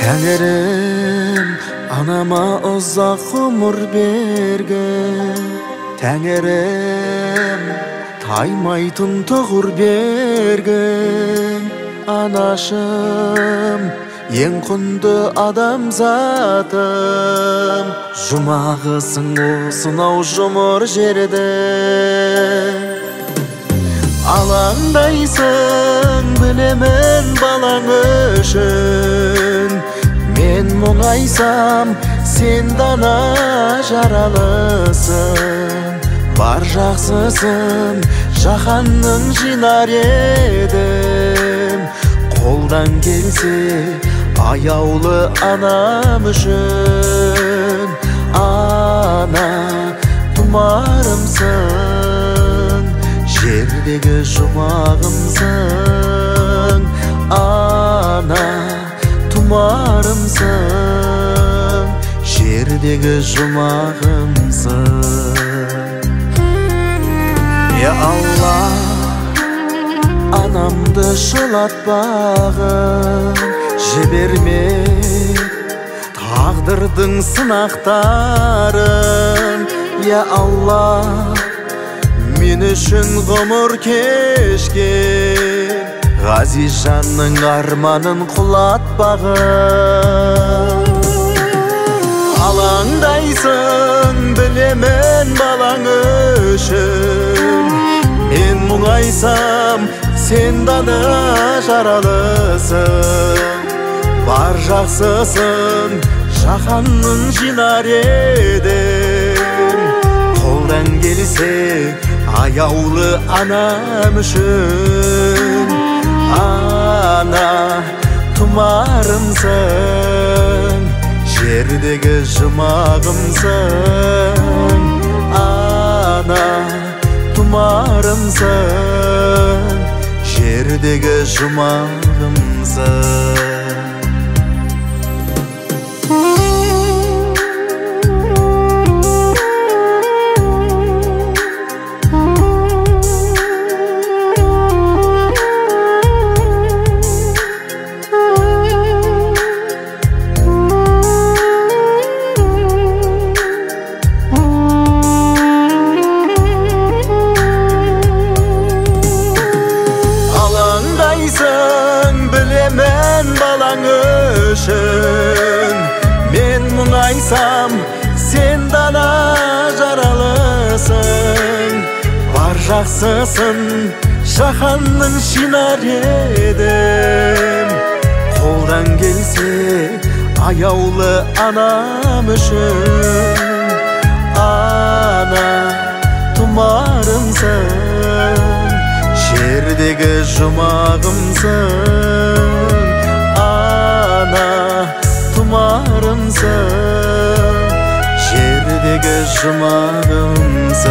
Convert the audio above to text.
Tengrim anama uzak umur bergen, Tengrim taymaytın tuğur bergen. Anaşım en kundu adam zatım, Jumağısın osınau jumur jerde. Alandaysın bilemen balan üçün, men muңaysam sen dana jaralısın. Бар жақсысын жаһанның жинар едім, қолдан келсе аяулы анам үшін. Ана тұмарымсың, жердегі жұмағымсың. Ана тұмарымсың, жердегі жұмағымсың. Ya Allah, anamды жылатпағын жіберме, тағдырдың сынақтарын. Ya Allah, мен үшін ғұмыр кешкен Ғазизжанның арманын құлатпағын. Алаңдайсың білемен балаң үшін, мен мұңайсам сен дана жаралысың. Бар жақсысын жаһанның жинар едім, қолдан келсе аяулы анам үшін. Ана тұмарымсың, жердегі жұмағымсың. Ана тұмарымсың, жердегі жұмағымсың. Bilemen balan üçün, men muңaysam sen dana jaralısın. Бар жақсысын жаһанның жинар едім, қолдан келсе аяулы анам үшін. Ана тұмарымсың, жердегі жұмағымсың. Ана тұмарымсың, жердегі жұмағымсың.